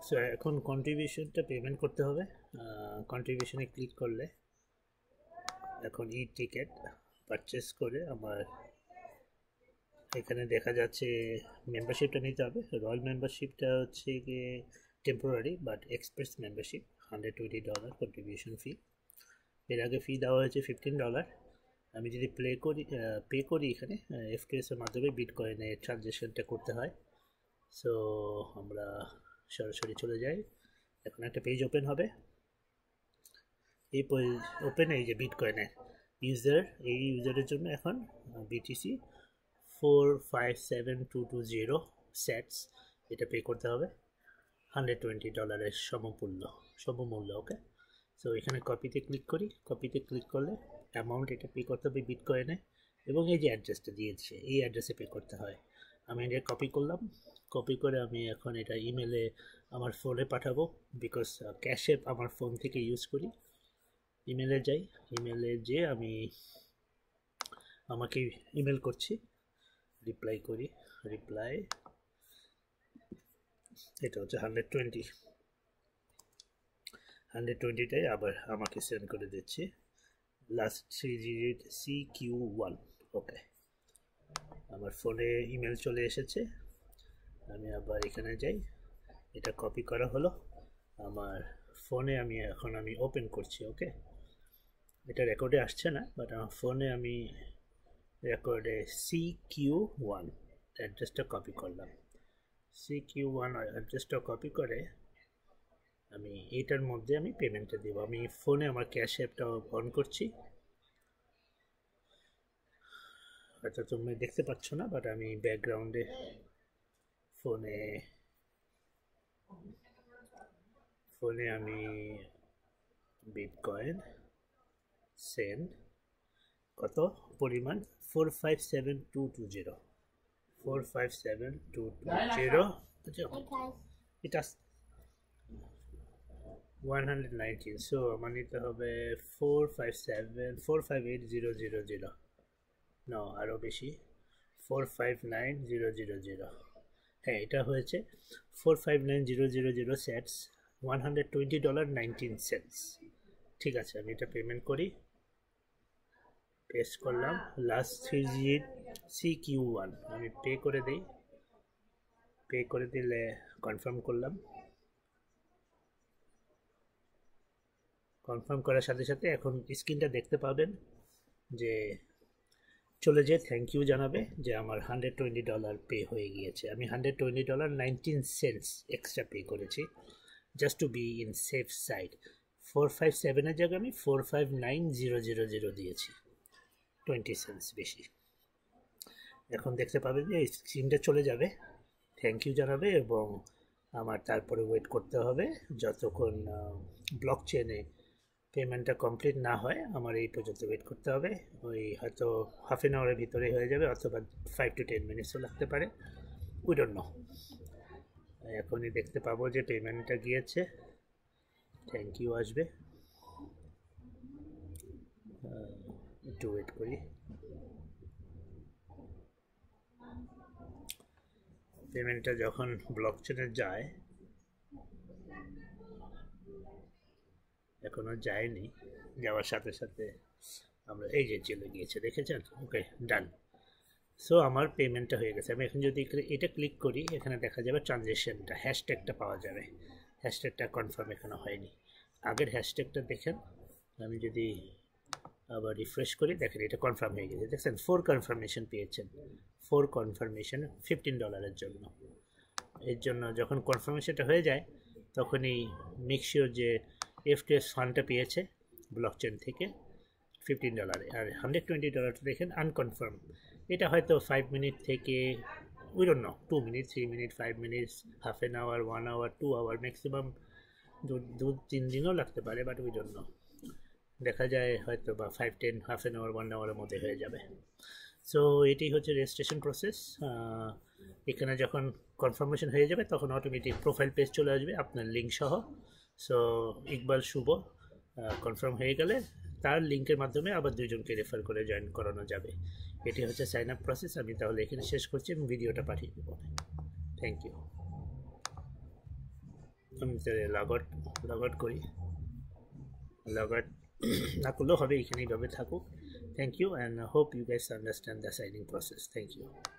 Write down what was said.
So এখন কন্ট্রিবিউশনটা payment করতে হবে। কন্ট্রিবিউশনে ক্লিক করলে এখন ই টিকেট পারচেস করে আমার এখানে দেখা যাচ্ছে মেম্বারশিপটা নিতে হবে। রয়্যাল মেম্বারশিপটা হচ্ছে গিয়ে temporary, but express membership $120 contribution fee. এর আগে ফি দেওয়া হয়েছে $15। আমি যদি পে করি এখানে FTS এর মাধ্যমে বিটকয়েনে ট্রানজ্যাকশনটা করতে হয়। সো আমরা সরাসরি চলে যাই। এখন একটা পেজ ওপেন হবে। এই ওপেনে এই যে বিটকয়েনের ইউজার, এই ইউজারের জন্য এখন BTC 457220 সেটস এটা পে করতে হবে, $120 সমমূল্য। ওকে, সো এখানে কপিতে ক্লিক করি। কপিতে ক্লিক করলে অ্যামাউন্ট এটা পে করতে হবে বিটকয়েনে, এবং এই যে অ্যাড্রেসটা দিয়েছে এই অ্যাড্রেসে পে করতে হয়। আমি এটা কপি করলাম। কপি করে আমি এখন এটা ইমেলে আমার ফোনে পাঠাবো, বিকজ ক্যাশে আমার ফোন থেকে ইউজ করি। ইমেলে যাই, ইমেলে যে আমি আমাকে ইমেল করছি, রিপ্লাই করি। রিপ্লাই এটা হচ্ছে 120টাই আবার আমাকে সেন্ড করে দিচ্ছি। Last 3 digit CQ1। ওকে, আমার ফোনে ইমেল চলে এসেছে। আমি আবার এখানে যাই, এটা কপি করা হলো আমার ফোনে। আমি ওপেন করছি। ওকে, এটা রেকর্ডে আসছে না, বাট আমার ফোনে আমি রেকর্ডে CQ1 অ্যাড্রেসটা কপি করলাম। CQ1 অ্যাড্রেসটা কপি করে আমি এইটার মধ্যে আমি পেমেন্টটা দেবো। আমি ফোনে আমার ক্যাশ অ্যাপটা অন করছি, হয়তো তুমি দেখতে পাচ্ছ না, বাট আমি ব্যাকগ্রাউন্ডে ফোনে আমি বিটকয়েন সেন্ড কত পরিমাণ 457220 এটা 119। সো আমার নিতে হবে 457,458,000। না, আরও বেশি, 459,000। হ্যাঁ, এটা হয়েছে 459,000 সেটস, $120.19। ঠিক আছে, আমি এটা পেমেন্ট করি। পেস্ট করলাম লাস্ট 3 ডিজিট CQ1 আমি পে করে দিই। পে করে দিলে কনফার্ম করলাম। কনফার্ম করার সাথে সাথে এখন স্ক্রিনটা দেখতে পাবেন যে চলে যেয়ে থ্যাংক ইউ জানাবে যে আমার $120 পে হয়ে গিয়েছে। আমি $120.19 এক্সট্রা পে করেছি, just to be in safe side. 457-এর জায়গায় আমি 459,000 দিয়েছি, 20 সেন্টস বেশি। এখন দেখতে পাবেন যে এই স্ক্রিনটা চলে যাবে, থ্যাংক ইউ জানাবে, এবং আমার তারপরে ওয়েট করতে হবে যতক্ষণ ব্লক চেনে পেমেন্টটা কমপ্লিট না হয়। আমার এই পর্যন্ত ওয়েট করতে হবে। ওই হয়তো হাফ অ্যান আওয়ারের ভিতরে হয়ে যাবে, অথবা 5 to 10 মিনিটসও লাগতে পারে, উই ডোন্ট নো। এখনই দেখতে পাবো যে পেমেন্টটা গিয়েছে, থ্যাংক ইউ আসবে। একটু ওয়েট করি। পেমেন্টটা যখন ব্লক চেনে যায়, এখনো যায়নি, যাওয়ার সাথে সাথে আমরা এই যে চলে গিয়েছে, দেখেছেন? ওকে, ডান। সো আমার পেমেন্টটা হয়ে গেছে। আমি এখন যদি এটা ক্লিক করি, এখানে দেখা যাবে ট্রানজ্যাকশনটা, হ্যাশট্যাগটা পাওয়া যাবে। হ্যাশট্যাগটা কনফার্ম এখানে হয়নি, আগের হ্যাশট্যাগটা দেখেন। আমি যদি আবার রিফ্রেশ করি, দেখেন এটা কনফার্ম হয়ে গেছে। দেখছেন 4 কনফার্মেশন পেয়েছেন, 4 কনফার্মেশন $15 জন্য। এর জন্য যখন কনফার্মেশনটা হয়ে যায় তখনই মেক শিওর যে FTS ফান্ডটা পেয়েছে ব্লকচেন থেকে $15। আর $120 দেখেন আনকনফার্ম। এটা হয়তো 5 মিনিট থেকে we don't know, 2 minute, 3 minute, 5 minutes, half an hour, 1 hour, 2 hour, maximum 2-3 দিনও লাগতে পারে, বাট উই ডোন্ট নো। দেখা যায় হয়তো বা 5-10, হাফ অ্যান আওয়ার, 1 আওয়ারের মধ্যে হয়ে যাবে। সো এটাই হচ্ছে রেজিস্ট্রেশন প্রসেস। এখানে যখন কনফার্মেশন হয়ে যাবে তখন অটোমেটিক প্রোফাইল পেজ চলে আসবে আপনার লিঙ্ক সহ। সো ইকবাল শুভ কনফার্ম হয়ে গেলে তার লিঙ্কের মাধ্যমে আবার 2 জনকে রেফার করে জয়েন করানো যাবে। এটি হচ্ছে সাইন আপ প্রসেস। আমি তাহলে এখানে শেষ করছি এবং ভিডিওটা পাঠিয়ে দেবো। Thank you. আমি লগ আউট করি, লগ আউট না করলেও হবে, এখানে এইভাবে থাকুক। Thank you and hope you guys understand the signing process. Thank you.